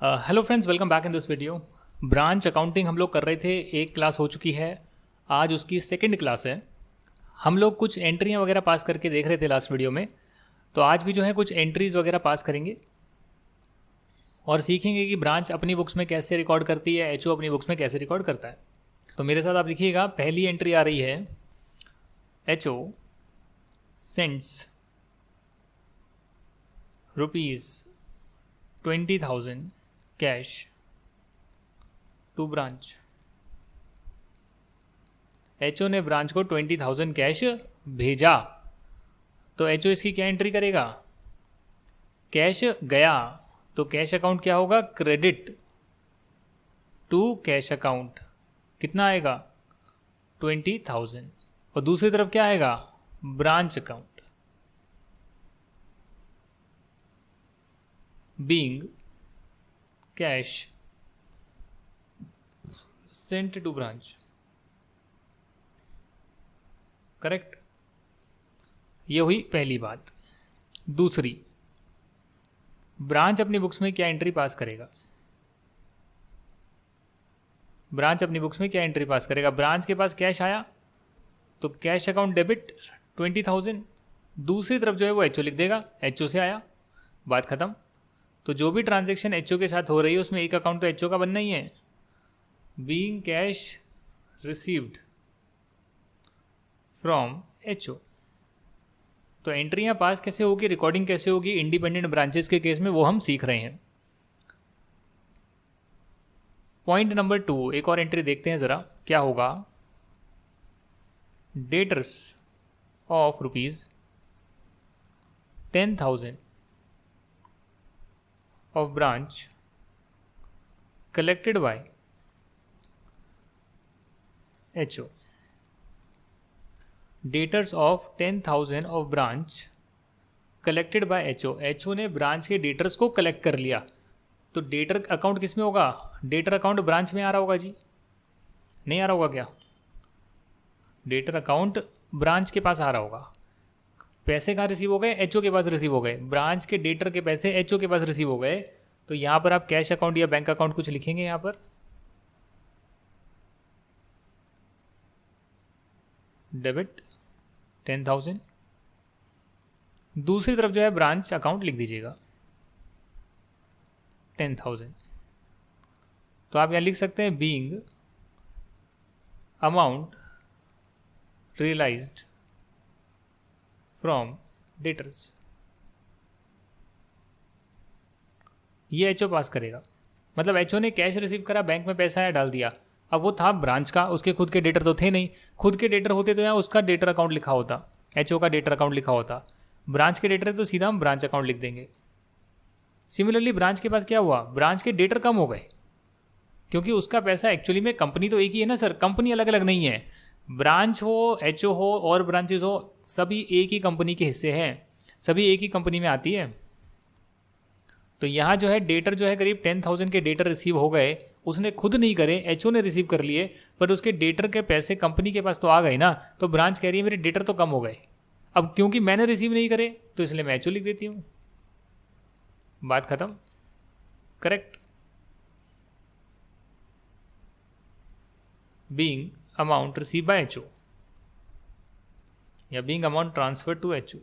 Hello friends, welcome back in this video. Branch accounting हम लोग कर रहे थे, एक क्लास हो चुकी है, आज उसकी सेकंड क्लास है। हम लोग कुछ एंट्रियां वगैरह पास करके देख रहे थे लास्ट वीडियो में, तो आज भी जो है कुछ एंट्रीज़ वगैरह पास करेंगे और सीखेंगे कि ब्रांच अपनी बुक्स में कैसे रिकॉर्ड करती है, एचओ अपनी बुक्स में कैसे रिकॉर्ड करता है। तो मेरे साथ आप लिखिएगा, पहली एंट्री आ रही है, HO sends ₹20,000 cash to branch. HO ने ब्रांच को 20,000 कैश भेजा, तो एचओ इसकी क्या एंट्री करेगा? कैश गया, तो कैश अकाउंट क्या होगा? Credit to cash account. कितना आएगा? 20,000। और दूसरी तरफ क्या आएगा? Branch account. Being cash sent to branch. Correct. ये हुई पहली बात। दूसरी, ब्रांच अपनी बुक्स में क्या एंट्री पास करेगा? ब्रांच अपनी बुक्स में क्या एंट्री पास करेगा? ब्रांच के पास कैश आया तो कैश अकाउंट डेबिट 20,000। दूसरी तरफ जो है वो एचओ लिख देगा, एचओ से आया, बात खत्म। तो जो भी ट्रांजैक्शन एचओ के साथ हो रही है उसमें एक अकाउंट तो एचओ का बनना ही है। Being cash received from HO. तो एंट्रियां पास कैसे होगी, रिकॉर्डिंग कैसे होगी इंडिपेंडेंट ब्रांचेस के केस में, वो हम सीख रहे हैं। पॉइंट नंबर 2, एक और एंट्री देखते हैं ज़रा क्या होगा। Debtors of ₹10,000 of branch collected by HO. Daters of 10,000 of branch collected by HO. HO ने ब्रांच के डेटर्स को कलेक्ट कर लिया, तो डेटर अकाउंट किस में होगा? डेटर अकाउंट ब्रांच में आ रहा होगा जी, नहीं आ रहा होगा क्या? डेटर अकाउंट ब्रांच के पास आ रहा होगा। पैसे कहाँ रिसीव हो गए? एचओ के पास रिसीव हो गए। ब्रांच के डेटर के पैसे एचओ के पास रिसीव हो गए, तो यहाँ पर आप कैश अकाउंट या बैंक अकाउंट कुछ लिखेंगे यहाँ पर। डेबिट 10,000। दूसरी तरफ जो है ब्रांच अकाउंट लिख दीजिएगा 10,000। तो आप यहाँ लिख सकते हैं being amount realised from debtors. ये एचओ पास करेगा, मतलब एचओ ने कैश रिसीव करा, बैंक में पैसा आया, डाल दिया। अब वो था ब्रांच का, उसके खुद के डेटर तो थे नहीं। खुद के डेटर होते तो यहाँ उसका डेटर अकाउंट लिखा होता, एचओ का डेटर अकाउंट लिखा होता। ब्रांच के डेटर है तो सीधा हम ब्रांच अकाउंट लिख देंगे। सिमिलरली ब्रांच के पास क्या हुआ? ब्रांच के डेटर कम हो गए, क्योंकि उसका पैसा एक्चुअली में, कंपनी तो एक ही है ना सर, कंपनी अलग अलग नहीं है। ब्रांच हो, एचओ हो और ब्रांचेस हो, सभी एक ही कंपनी के हिस्से हैं, सभी एक ही कंपनी में आती है। तो यहाँ जो है डेटर जो है करीब 10,000 के डेटर रिसीव हो गए। उसने खुद नहीं करे, एचओ ने रिसीव कर लिए, पर उसके डेटर के पैसे कंपनी के पास तो आ गए ना। तो ब्रांच कह रही है मेरे डेटर तो कम हो गए। अब क्योंकि मैंने रिसीव नहीं करे तो इसलिए मैं एचओ लिख देती हूँ, बात खत्म। Correct. Being amount receive by HO या being amount transfer to HO.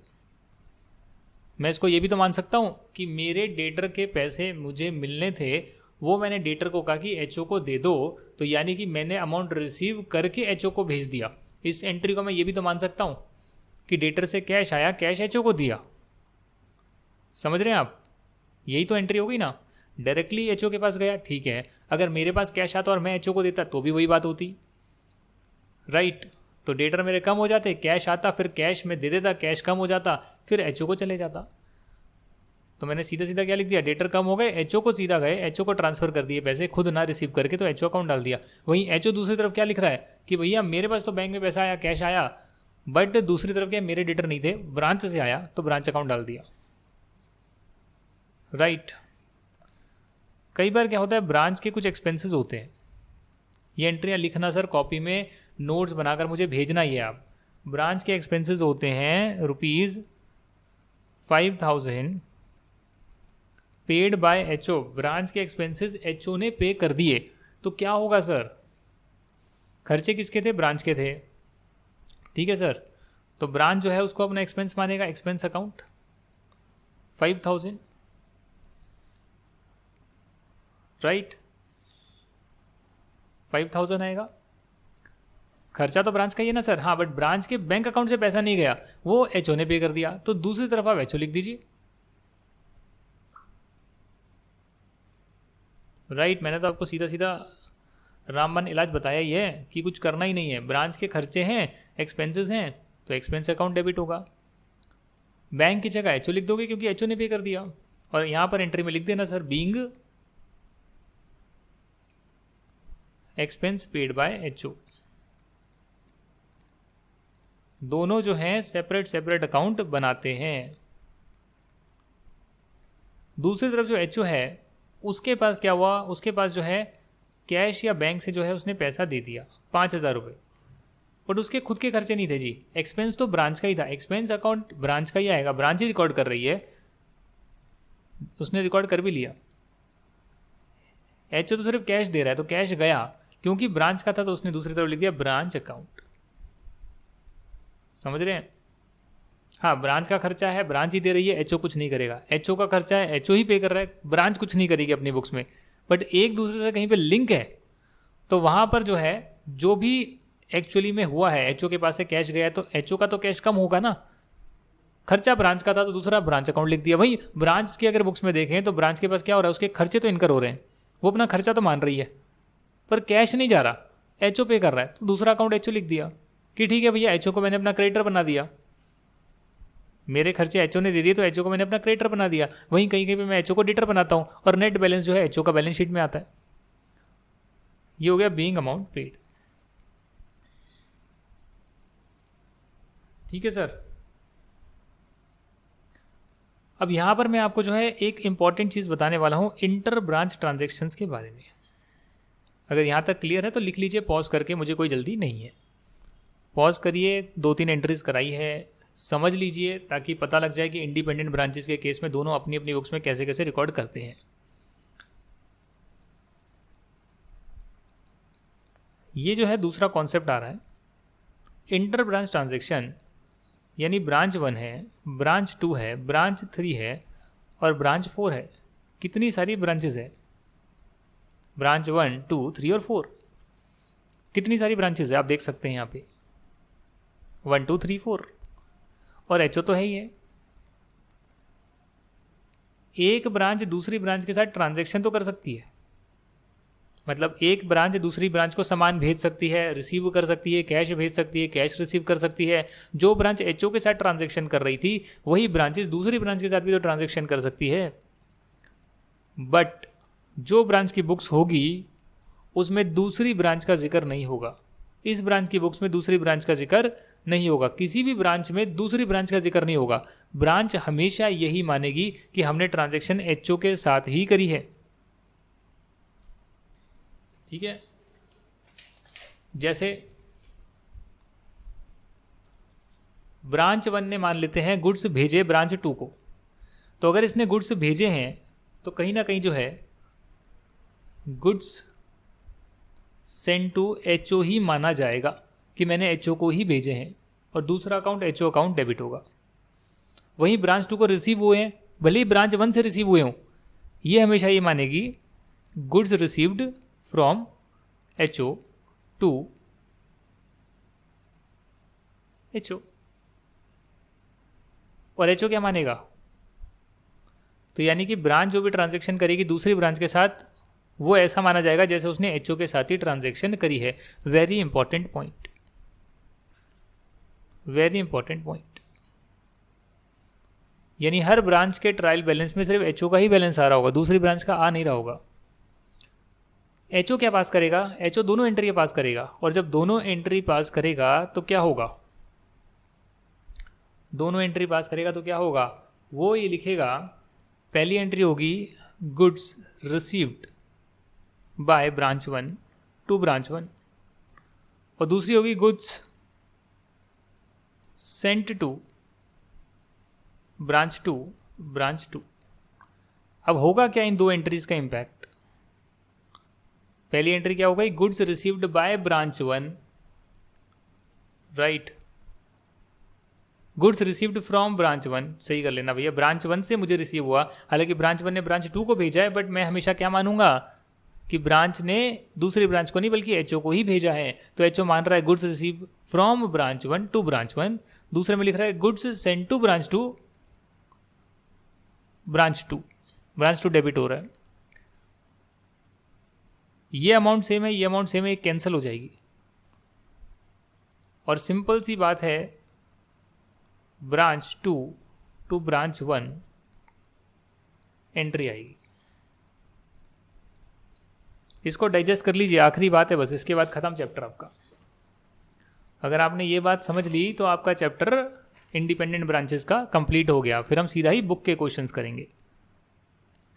मैं इसको ये भी तो मान सकता हूँ कि मेरे डेटर के पैसे मुझे मिलने थे, वो मैंने डेटर को कहा कि एचओ को दे दो, तो यानी कि मैंने अमाउंट रिसीव करके एचओ को भेज दिया। इस एंट्री को मैं ये भी तो मान सकता हूँ कि डेटर से कैश आया, कैश एचओ को दिया। समझ रहे हैं आप? यही तो एंट्री होगी ना। डायरेक्टली एचओ के पास गया, ठीक है। अगर मेरे पास कैश आता और मैं एचओ को देता तो भी वही बात होती, राइट। तो डेटर मेरे कम हो जाते, कैश आता, फिर कैश में दे देता, कैश कम हो जाता, फिर एचओ को चले जाता। तो मैंने सीधा सीधा क्या लिख दिया? डेटर कम हो गए, एचओ को सीधा गए, एचओ को ट्रांसफर कर दिए पैसे, खुद ना रिसीव करके, तो एचओ अकाउंट डाल दिया। वहीं एचओ दूसरी तरफ क्या लिख रहा है कि भैया मेरे पास तो बैंक में पैसा आया, कैश आया, बट दूसरी तरफ क्या, मेरे डेटर नहीं थे, ब्रांच से आया, तो ब्रांच अकाउंट डाल दिया, राइट। कई बार क्या होता है, ब्रांच के कुछ एक्सपेंसेस होते हैं। ये एंट्रियाँ लिखना सर कॉपी में, नोट्स बनाकर मुझे भेजना ही है आप। ब्रांच के एक्सपेंसेस होते हैं ₹5,000 पेड बाय एचओ, ब्रांच के एक्सपेंसेस एचओ ने पे कर दिए, तो क्या होगा सर? खर्चे किसके थे? ब्रांच के थे, ठीक है सर। तो ब्रांच जो है उसको अपना एक्सपेंस मानेगा, एक्सपेंस अकाउंट 5000, राइट, 5000 आएगा। खर्चा तो ब्रांच का ही है ना सर, हाँ, बट ब्रांच के बैंक अकाउंट से पैसा नहीं गया, वो एचओ ने पे कर दिया, तो दूसरी तरफ आप एचओ लिख दीजिए, राइट। मैंने तो आपको सीधा सीधा रामबान इलाज बताया ही है कि कुछ करना ही नहीं है। ब्रांच के खर्चे हैं, एक्सपेंसेस हैं, तो एक्सपेंस अकाउंट डेबिट होगा। बैंक की जगह एचओ लिख दोगे क्योंकि एचओ ने पे कर दिया, और यहां पर एंट्री में लिख देना sir being expense paid by HO. दोनों जो हैं सेपरेट सेपरेट अकाउंट बनाते हैं। दूसरी तरफ जो एचओ है उसके पास क्या हुआ, उसके पास जो है कैश या बैंक से जो है उसने पैसा दे दिया 5000 रुपये, बट उसके खुद के खर्चे नहीं थे जी, एक्सपेंस तो ब्रांच का ही था, एक्सपेंस अकाउंट ब्रांच का ही आएगा, ब्रांच ही रिकॉर्ड कर रही है, उसने रिकॉर्ड कर भी लिया। एचओ तो सिर्फ कैश दे रहा है, तो कैश गया, क्योंकि ब्रांच का था तो उसने दूसरी तरफ लिख दिया ब्रांच अकाउंट। समझ रहे हैं? हाँ, ब्रांच का खर्चा है, ब्रांच ही दे रही है, एचओ कुछ नहीं करेगा। एचओ का खर्चा है, एचओ ही पे कर रहा है, ब्रांच कुछ नहीं करेगी अपनी बुक्स में, बट एक दूसरे से कहीं पे लिंक है, तो वहां पर जो है जो भी एक्चुअली में हुआ है, एचओ के पास से कैश गया है, तो एचओ का तो कैश कम होगा ना। खर्चा ब्रांच का था तो दूसरा ब्रांच अकाउंट लिख दिया। भाई ब्रांच की अगर बुक्स में देखें तो ब्रांच के पास क्या हो रहा है, उसके खर्चे तो इनकर हो रहे हैं, वो अपना खर्चा तो मान रही है, पर कैश नहीं जा रहा, एचओ पे कर रहा है, तो दूसरा अकाउंट एचओ लिख दिया कि ठीक है भैया, एचओ को मैंने अपना क्रेडिटर बना दिया, मेरे खर्चे एचओ ने दे दिए तो एचओ को मैंने अपना क्रेडिटर बना दिया। वहीं कहीं कहीं पे मैं एचओ को डेटर बनाता हूँ, और नेट बैलेंस जो है एचओ का बैलेंस शीट में आता है। ये हो गया बीइंग अमाउंट पेड, ठीक है सर। अब यहां पर मैं आपको जो है एक इंपॉर्टेंट चीज बताने वाला हूं इंटर ब्रांच ट्रांजेक्शन्स के बारे में। अगर यहां तक क्लियर है तो लिख लीजिए पॉज करके, मुझे कोई जल्दी नहीं है। पॉज करिए, 2-3 एंट्रीज कराई है, समझ लीजिए, ताकि पता लग जाए कि इंडिपेंडेंट ब्रांचेस के केस में दोनों अपनी अपनी बुक्स में कैसे कैसे रिकॉर्ड करते हैं। ये जो है दूसरा कॉन्सेप्ट आ रहा है, इंटर ब्रांच ट्रांजेक्शन, यानी ब्रांच 1 है, ब्रांच 2 है, ब्रांच 3 है और ब्रांच 4 है। कितनी सारी ब्रांचेस है? ब्रांच 1, 2, 3 और 4, कितनी सारी ब्रांचेस है आप देख सकते हैं यहाँ पे, 1, 2, 3, 4, और एचओ तो है ही है। एक ब्रांच दूसरी ब्रांच के साथ ट्रांजेक्शन तो कर सकती है, मतलब एक ब्रांच दूसरी ब्रांच को सामान भेज सकती है, रिसीव कर सकती है, कैश भेज सकती है, कैश रिसीव कर सकती है। जो ब्रांच एचओ के साथ ट्रांजेक्शन कर रही थी वही ब्रांचेस दूसरी ब्रांच के साथ भी तो ट्रांजेक्शन कर सकती है, बट जो ब्रांच की बुक्स होगी उसमें दूसरी ब्रांच का जिक्र नहीं होगा। इस ब्रांच की बुक्स में दूसरी ब्रांच का जिक्र नहीं होगा, किसी भी ब्रांच में दूसरी ब्रांच का जिक्र नहीं होगा। ब्रांच हमेशा यही मानेगी कि हमने ट्रांजेक्शन एचओ के साथ ही करी है, ठीक है। जैसे ब्रांच 1 ने मान लेते हैं गुड्स भेजे ब्रांच 2 को, तो अगर इसने गुड्स भेजे हैं तो कहीं ना कहीं जो है गुड्स सेंड टू एचओ ही माना जाएगा कि मैंने एचओ को ही भेजे हैं, और दूसरा अकाउंट एचओ अकाउंट डेबिट होगा। वहीं ब्रांच 2 को रिसीव हुए हैं, भले ही ब्रांच 1 से रिसीव हुए हों, ये हमेशा ये मानेगी goods received from HO to HO, और एचओ क्या मानेगा? तो यानी कि ब्रांच जो भी ट्रांजैक्शन करेगी दूसरी ब्रांच के साथ, वो ऐसा माना जाएगा जैसे उसने एचओ के साथ ही ट्रांजैक्शन करी है। Very important point, very important point. यानी हर ब्रांच के ट्रायल बैलेंस में सिर्फ एचओ का ही बैलेंस आ रहा होगा, दूसरी ब्रांच का आ नहीं रहा होगा। एचओ क्या पास करेगा? एचओ दोनों एंट्री पास करेगा, और जब दोनों एंट्री पास करेगा तो क्या होगा? दोनों एंट्री पास करेगा तो क्या होगा? वो ये लिखेगा, पहली एंट्री होगी goods received by branch 1 to branch 1, और दूसरी होगी goods sent to branch 2 branch 2। अब होगा क्या इन दो एंट्रीज का इम्पैक्ट? पहली एंट्री क्या होगा? Goods received by branch 1, right, goods received from branch 1, सही कर लेना भैया, ब्रांच 1 से मुझे रिसीव हुआ, हालांकि ब्रांच 1 ने ब्रांच 2 को भेजा है, बट मैं हमेशा क्या मानूंगा कि ब्रांच ने दूसरी ब्रांच को नहीं बल्कि एचओ को ही भेजा है। तो एचओ मान रहा है goods receive from branch 1 to branch 1, दूसरे में लिख रहा है goods send to branch 2, branch 2 debit हो रहा है। ये अमाउंट सेम है, ये अमाउंट सेम है, कैंसिल हो जाएगी, और सिंपल सी बात है, ब्रांच 2 टू ब्रांच 1 एंट्री आएगी। इसको डाइजेस्ट कर लीजिए, आखिरी बात है बस, इसके बाद खत्म चैप्टर आपका। अगर आपने ये बात समझ ली तो आपका चैप्टर इंडिपेंडेंट ब्रांचेस का कंप्लीट हो गया। फिर हम सीधा ही बुक के क्वेश्चंस करेंगे।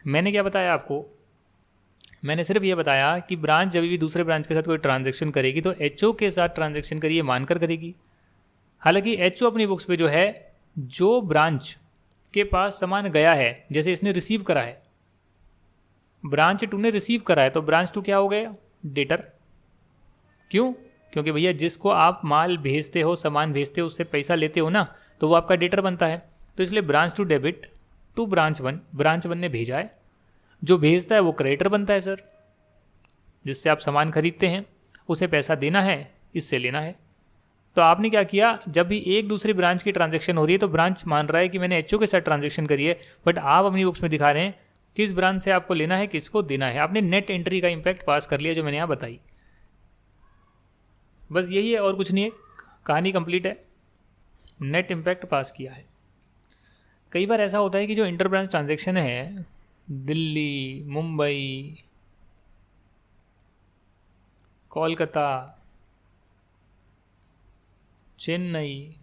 मैंने क्या बताया आपको? मैंने सिर्फ ये बताया कि ब्रांच जब भी दूसरे ब्रांच के साथ कोई ट्रांजैक्शन करेगी तो एचओ के साथ ट्रांजैक्शन करिए मानकर करेगी। हालांकि एचओ अपनी बुक्स पे जो है, जो ब्रांच के पास सामान गया है, जैसे इसने रिसीव करा है, ब्रांच 2 ने रिसीव करा है, तो ब्रांच 2 क्या हो गया? डेटर। क्यों? क्योंकि भैया जिसको आप माल भेजते हो, सामान भेजते हो, उससे पैसा लेते हो ना, तो वो आपका डेटर बनता है। तो इसलिए branch 2 debit to branch 1, branch 1 ने भेजा है, जो भेजता है वो क्रेडिटर बनता है सर। जिससे आप सामान खरीदते हैं उसे पैसा देना है, इससे लेना है। तो आपने क्या किया, जब भी एक दूसरी ब्रांच की ट्रांजैक्शन हो रही है तो ब्रांच मान रहा है कि मैंने एचओ के साथ ट्रांजैक्शन करी है, बट आप अपनी बुक्स में दिखा रहे हैं किस ब्रांच से आपको लेना है, किसको देना है। आपने नेट एंट्री का इम्पैक्ट पास कर लिया जो मैंने यहाँ बताई। बस यही है और कुछ नहीं है, कहानी कंप्लीट है, नेट इम्पैक्ट पास किया है। कई बार ऐसा होता है कि जो इंटर ब्रांच ट्रांजैक्शन है, दिल्ली, मुंबई, कोलकाता, चेन्नई,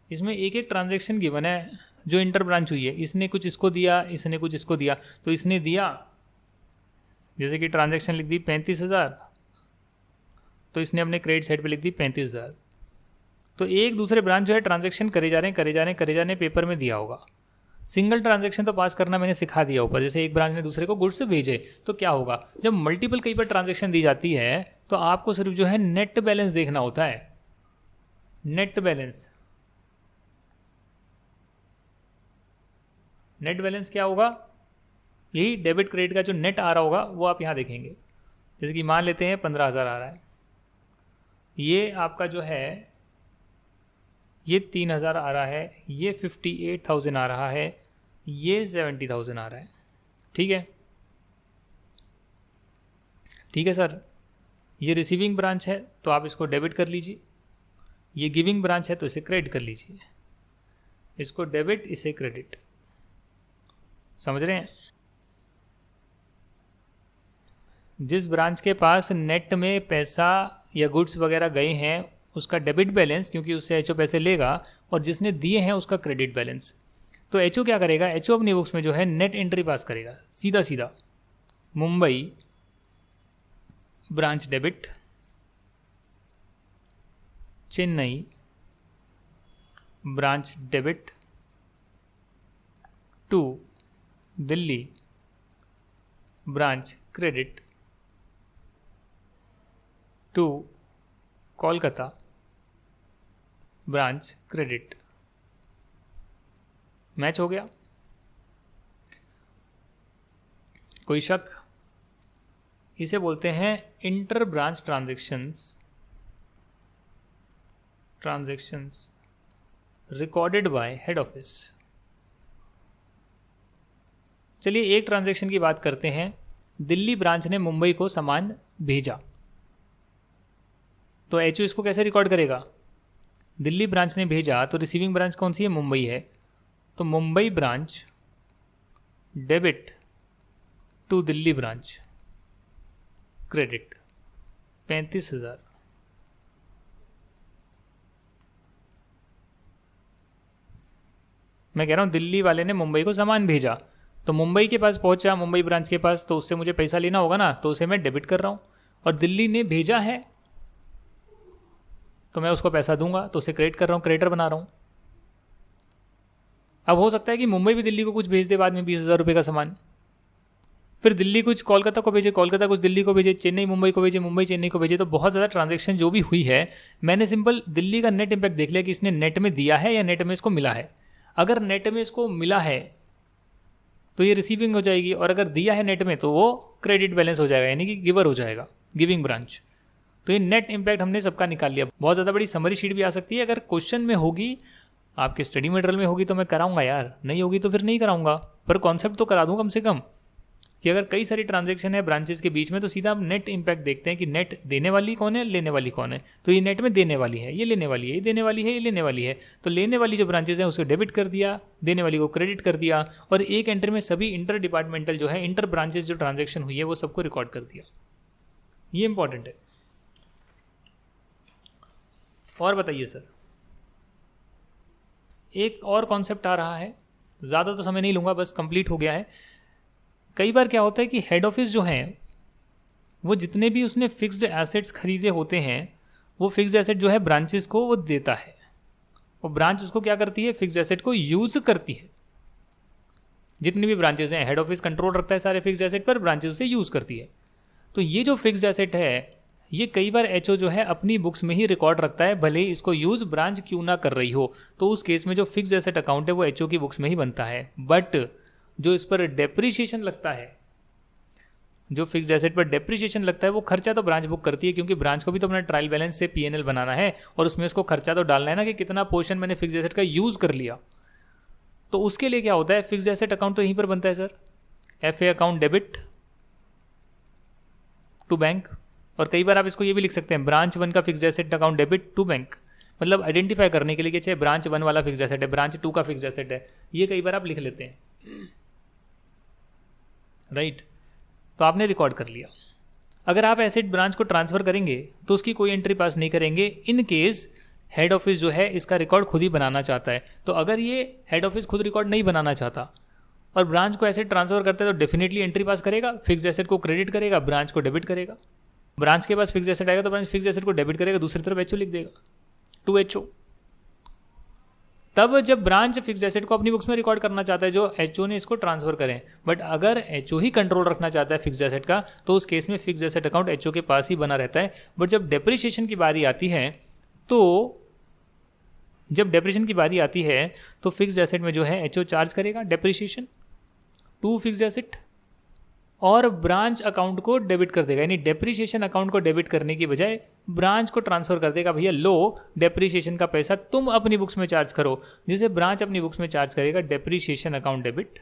इसमें एक एक ट्रांजैक्शन गिवन है जो इंटर ब्रांच हुई है। इसने कुछ इसको दिया, इसने कुछ इसको दिया, तो इसने दिया, जैसे कि ट्रांजैक्शन लिख दी 35,000, तो इसने अपने क्रेडिट साइड पे लिख दी 35,000। तो एक दूसरे ब्रांच जो है ट्रांजैक्शन करे जा रहे हैं, पेपर में दिया होगा। सिंगल ट्रांजैक्शन तो पास करना मैंने सिखा दिया ऊपर, जैसे एक ब्रांच ने दूसरे को गुड्स भेजे, तो क्या होगा, जब मल्टीपल कई बार ट्रांजैक्शन दी जाती है तो आपको सिर्फ जो है नेट बैलेंस देखना होता है। नेट बैलेंस क्या होगा? यही डेबिट क्रेडिट का जो नेट आ रहा होगा वो आप यहाँ देखेंगे। जैसे कि मान लेते हैं 15,000 आ रहा है, ये आपका जो है ये 3,000 आ रहा है, ये 58,000 आ रहा है, ये 70,000 आ रहा है। ठीक है, ठीक है सर। ये रिसीविंग ब्रांच है तो आप इसको डेबिट कर लीजिए, ये गिविंग ब्रांच है तो इसे क्रेडिट कर लीजिए। इसको डेबिट, इसे क्रेडिट, समझ रहे हैं? जिस ब्रांच के पास नेट में पैसा या गुड्स वगैरह गए हैं उसका डेबिट बैलेंस, क्योंकि उससे एचओ पैसे लेगा, और जिसने दिए हैं उसका क्रेडिट बैलेंस। तो एचओ क्या करेगा? एचओ अपनी बुक्स में जो है नेट एंट्री पास करेगा, सीधा सीधा Mumbai branch debit, Chennai branch debit to Delhi branch credit to Kolkata branch credit. Match हो गया? कोई शक? इसे बोलते हैं inter branch transactions recorded by head office. चलिए एक ट्रांजैक्शन की बात करते हैं। दिल्ली ब्रांच ने मुंबई को सामान भेजा, तो एचओ इसको कैसे रिकॉर्ड करेगा? दिल्ली ब्रांच ने भेजा तो रिसीविंग ब्रांच कौन सी है? मुंबई है, तो Mumbai branch debit to Delhi branch credit 35,000। मैं कह रहा हूँ दिल्ली वाले ने मुंबई को सामान भेजा, तो मुंबई के पास पहुंचा, मुंबई ब्रांच के पास, तो उससे मुझे पैसा लेना होगा ना, तो उसे मैं डेबिट कर रहा हूँ। और दिल्ली ने भेजा है तो मैं उसको पैसा दूंगा, तो उसे क्रेडिट कर रहा हूँ, क्रेडिटर बना रहा हूँ। अब हो सकता है कि मुंबई भी दिल्ली को कुछ भेज दे बाद में 20,000 रुपये का सामान, फिर दिल्ली कुछ कोलकाता को भेजे, कोलकाता कुछ दिल्ली को भेजे, चेन्नई मुंबई को भेजे, मुंबई चेन्नई को भेजे, तो बहुत ज़्यादा ट्रांजेक्शन जो भी हुई है, मैंने सिंपल दिल्ली का नेट इम्पैक्ट देख लिया कि इसने नेट में दिया है या नेट में इसको मिला है। अगर नेट में इसको मिला है तो ये रिसीविंग हो जाएगी, और अगर दिया है नेट में तो वो क्रेडिट बैलेंस हो जाएगा, यानी कि गिवर हो जाएगा, गिविंग ब्रांच। तो ये नेट इम्पैक्ट हमने सबका निकाल लिया। बहुत ज़्यादा बड़ी समरी शीट भी आ सकती है, अगर क्वेश्चन में होगी, आपके स्टडी मटेरियल में होगी तो मैं कराऊंगा यार, नहीं होगी तो फिर नहीं कराऊंगा, पर कॉन्सेप्ट तो करा दूँ कम से कम, कि अगर कई सारी ट्रांजैक्शन है ब्रांचेस के बीच में तो सीधा हम नेट इम्पैक्ट देखते हैं कि नेट देने वाली कौन है, लेने वाली कौन है। तो ये नेट में देने वाली है, ये लेने वाली है, ये देने वाली है, ये लेने वाली है। तो लेने वाली जो ब्रांचेस हैं उसको डेबिट कर दिया, देने वाली को क्रेडिट कर दिया, और एक एंट्री में सभी इंटर डिपार्टमेंटल जो है, इंटर ब्रांचेस जो ट्रांजेक्शन हुई है वो सबको रिकॉर्ड कर दिया। ये इंपॉर्टेंट है। और बताइए सर, एक और कॉन्सेप्ट आ रहा है, ज़्यादा तो समय नहीं लूँगा, बस कंप्लीट हो गया है। कई बार क्या होता है कि हेड ऑफिस जो है वो जितने भी उसने फिक्स्ड एसेट्स खरीदे होते हैं, वो फिक्स्ड एसेट जो है ब्रांचेस को वो देता है, और ब्रांच उसको क्या करती है, फिक्स्ड एसेट को यूज़ करती है। जितनी भी ब्रांचेस हैं, हेड ऑफिस कंट्रोल रखता है सारे फिक्स्ड एसेट पर, ब्रांचेस उसे यूज़ करती है। तो ये जो फिक्स्ड एसेट है, ये कई बार एचओ जो है अपनी बुक्स में ही रिकॉर्ड रखता है, भले ही इसको यूज़ ब्रांच क्यों ना कर रही हो। तो उस केस में जो फिक्स्ड एसेट अकाउंट है वो एचओ की बुक्स में ही बनता है। बट जो इस पर डेप्रिसिएशन लगता है, जो फिक्स्ड एसेट पर डेप्रिसिएशन लगता है, वो खर्चा तो ब्रांच बुक करती है, क्योंकि ब्रांच को भी तो अपना ट्रायल बैलेंस से पीएनएल बनाना है, और उसमें उसको खर्चा तो डालना है ना, कि कितना पोर्शन मैंने फिक्स्ड एसेट का यूज़ कर लिया। तो उसके लिए क्या होता है, फिक्स्ड एसेट अकाउंट तो यहीं पर बनता है sir, FA account debit to bank. और कई बार आप इसको ये भी लिख सकते हैं, ब्रांच 1 का fixed asset account debit to bank, मतलब आइडेंटिफाई करने के लिए कि चाहे ब्रांच 1 वाला फिक्स्ड एसेट है, ब्रांच 2 का फिक्स्ड एसेट है, ये कई बार आप लिख लेते हैं, राइट। तो आपने रिकॉर्ड कर लिया। अगर आप एसेट ब्रांच को ट्रांसफ़र करेंगे तो उसकी कोई एंट्री पास नहीं करेंगे, इन केस हेड ऑफिस जो है इसका रिकॉर्ड खुद ही बनाना चाहता है। तो अगर ये हेड ऑफिस खुद रिकॉर्ड नहीं बनाना चाहता और ब्रांच को एसेट ट्रांसफ़र करता है, तो डेफिनेटली एंट्री पास करेगा, फिक्स्ड एसेट को क्रेडिट करेगा, ब्रांच को डेबिट करेगा। ब्रांच के पास फिक्स्ड एसेट आएगा तो ब्रांच फिक्स्ड एसेट को डेबिट करेगा, दूसरी तरफ एचओ लिख देगा, टू एचओ। तब जब ब्रांच फिक्स्ड एसेट को अपनी बुक्स में रिकॉर्ड करना चाहता है, जो एचओ ने इसको ट्रांसफर करें, बट अगर एचओ ही कंट्रोल रखना चाहता है फिक्स्ड एसेट का, तो उस केस में फिक्स्ड एसेट अकाउंट एचओ के पास ही बना रहता है। बट जब डेप्रिसिएशन की बारी आती है तो फिक्स्ड एसेट में जो है एचओ चार्ज करेगा डेप्रिसिएशन टू फिक्स्ड एसेट, और ब्रांच अकाउंट को डेबिट कर देगा। यानी डेप्रिसिएशन अकाउंट को डेबिट करने की बजाय ब्रांच को ट्रांसफर कर देगा, भैया लो डेप्रिसिएशन का पैसा तुम अपनी बुक्स में चार्ज करो, जिसे ब्रांच अपनी बुक्स में चार्ज करेगा डेप्रिसिएशन अकाउंट डेबिट।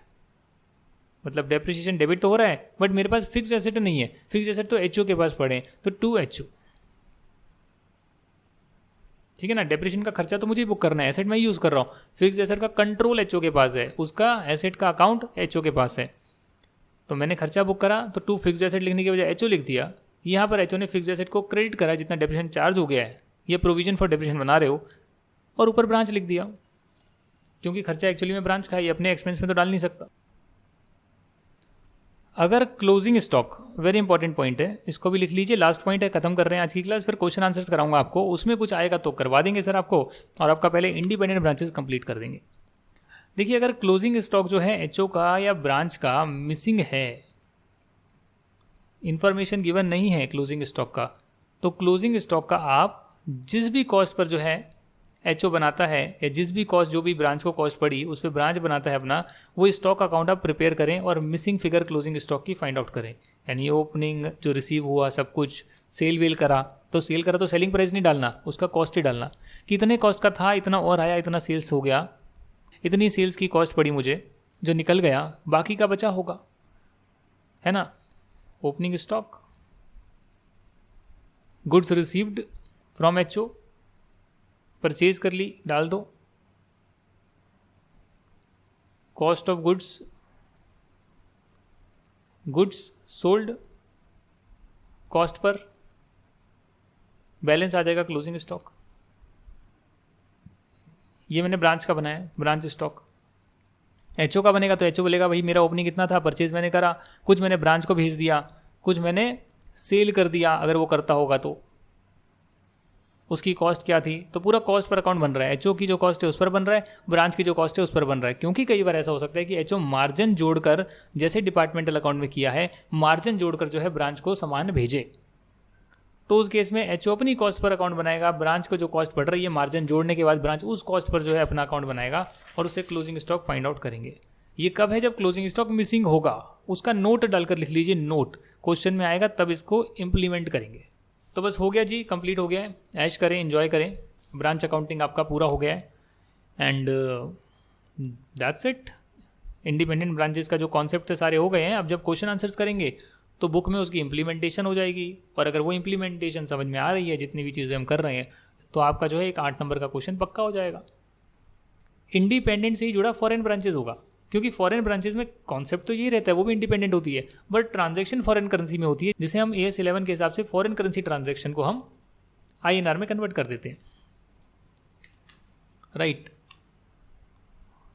मतलब डेप्रिसिएशन डेबिट तो हो रहा है, बट मेरे पास फिक्स्ड एसेट नहीं है, फिक्स्ड एसेट तो एचओ के पास पड़े, तो टू एचओ, ठीक है ना। डेप्रिसिएशन का खर्चा तो मुझे ही बुक करना है, एसेट मैं यूज़ कर रहा हूँ, फिक्स्ड एसेट का कंट्रोल एचओ के पास है, उसका एसेट का अकाउंट एचओ के पास है। तो मैंने खर्चा बुक करा तो टू फिक्स्ड एसेट लिखने की बजाय एचओ लिख दिया। यहाँ पर एचओ ने फिक्स्ड एसेट को क्रेडिट करा, जितना डेप्रिसिएशन चार्ज हो गया है, ये प्रोविजन फॉर डेप्रिसिएशन बना रहे हो, और ऊपर ब्रांच लिख दिया, क्योंकि खर्चा एक्चुअली में ब्रांच का है, अपने एक्सपेंस में तो डाल नहीं सकता। अगर closing stock, very important point है, इसको भी लिख लीजिए, लास्ट पॉइंट है, खत्म कर रहे हैं आज की क्लास, फिर क्वेश्चन आंसर्स कराऊंगा आपको, उसमें कुछ आएगा तो करवा देंगे सर आपको, और आपका पहले इंडिपेंडेंट ब्रांचेस कंप्लीट कर देंगे। देखिए, अगर क्लोजिंग स्टॉक जो है एचओ का या ब्रांच का मिसिंग है, इंफॉर्मेशन गिवन नहीं है क्लोजिंग स्टॉक का, तो क्लोजिंग स्टॉक का आप जिस भी कॉस्ट पर जो है एचओ बनाता है, या जिस भी कॉस्ट जो भी ब्रांच को कॉस्ट पड़ी उस पर ब्रांच बनाता है अपना, वो स्टॉक अकाउंट आप प्रिपेयर करें और मिसिंग फिगर क्लोजिंग स्टॉक की फाइंड आउट करें। यानी ओपनिंग जो रिसीव हुआ सब कुछ, सेल वेल करा तो सेलिंग प्राइस नहीं डालना, उसका कॉस्ट ही डालना, कितने कॉस्ट का था, इतना और आया, इतना सेल्स हो गया, इतनी सेल्स की कॉस्ट पड़ी मुझे, जो निकल गया बाकी का बचा होगा, है ना। Opening stock, goods received from HO, purchase कर ली, डाल दो, cost of goods sold, cost पर बैलेंस आ जाएगा क्लोजिंग स्टॉक। ये मैंने ब्रांच का बनाया, ब्रांच स्टॉक। एचओ का बनेगा तो एचओ बोलेगा भाई मेरा ओपनिंग कितना था, परचेज मैंने करा, कुछ मैंने ब्रांच को भेज दिया, कुछ मैंने सेल कर दिया, अगर वो करता होगा तो उसकी कॉस्ट क्या थी, तो पूरा कॉस्ट पर अकाउंट बन रहा है। एचओ की जो कॉस्ट है उस पर बन रहा है, ब्रांच की जो कॉस्ट है उस पर बन रहा है। क्योंकि कई बार ऐसा हो सकता है कि एचओ मार्जिन जोड़कर, जैसे डिपार्टमेंटल अकाउंट में किया है, मार्जिन जोड़कर जो है ब्रांच को सामान भेजे, तो उस केस में एचओ अपनी कॉस्ट पर अकाउंट बनाएगा, ब्रांच को जो कॉस्ट पड़ रही है मार्जिन जोड़ने के बाद ब्रांच उस कॉस्ट पर जो है अपना अकाउंट बनाएगा और उससे क्लोजिंग स्टॉक फाइंड आउट करेंगे। ये कब है, जब क्लोजिंग स्टॉक मिसिंग होगा, उसका नोट डालकर लिख लीजिए, नोट क्वेश्चन में आएगा, तब इसको इंप्लीमेंट करेंगे। तो बस हो गया जी, कंप्लीट हो गया है। ऐश करें, एंजॉय करें, ब्रांच अकाउंटिंग आपका पूरा हो गया है। And that's it. Independent branches का जो कॉन्सेप्ट थे सारे हो गए हैं। अब जब क्वेश्चन आंसर्स करेंगे तो बुक में उसकी इम्प्लीमेंटेशन हो जाएगी, और अगर वो इम्प्लीमेंटेशन समझ में आ रही है, जितनी भी चीज़ें हम कर रहे हैं, तो आपका जो है एक 8 नंबर का क्वेश्चन पक्का हो जाएगा। इंडिपेंडेंट से ही जुड़ा फॉरेन ब्रांचेस होगा, क्योंकि फॉरेन ब्रांचेस में कॉन्सेप्ट तो यही रहता है, वो भी इंडिपेंडेंट होती है, बट ट्रांजैक्शन फॉरेन करेंसी में होती है, जिसे हम AS 11 के हिसाब से फॉरेन करेंसी ट्रांजैक्शन को हम INR में कन्वर्ट कर देते हैं, राइट।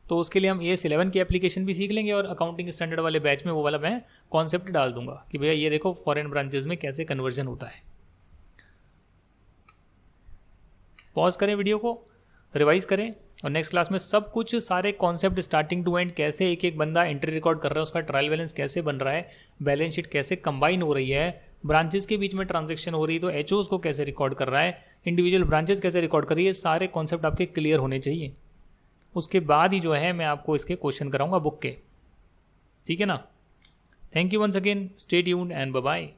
तो उसके लिए हम AS 11 की एप्लीकेशन भी सीख लेंगे, और अकाउंटिंग स्टैंडर्ड वाले बैच में वो वाला मैं कॉन्सेप्ट डाल दूंगा कि भैया ये देखो फॉरेन ब्रांचेस में कैसे कन्वर्जन होता है। पॉज करें वीडियो को, रिवाइज करें, और नेक्स्ट क्लास में सब कुछ, सारे कॉन्सेप्ट स्टार्टिंग टू एंड, कैसे एक एक बंदा एंट्री रिकॉर्ड कर रहा है, उसका ट्रायल बैलेंस कैसे बन रहा है, बैलेंस शीट कैसे कंबाइन हो रही है, ब्रांचेस के बीच में ट्रांजेक्शन हो रही है तो एचओज को कैसे रिकॉर्ड कर रहा है, इंडिविजुअल ब्रांचेस कैसे रिकॉर्ड कर रही है, सारे कॉन्सेप्ट आपके क्लियर होने चाहिए। उसके बाद ही जो है मैं आपको इसके क्वेश्चन कराऊंगा बुक के, ठीक है ना। Thank you once again, stay tuned and bye bye.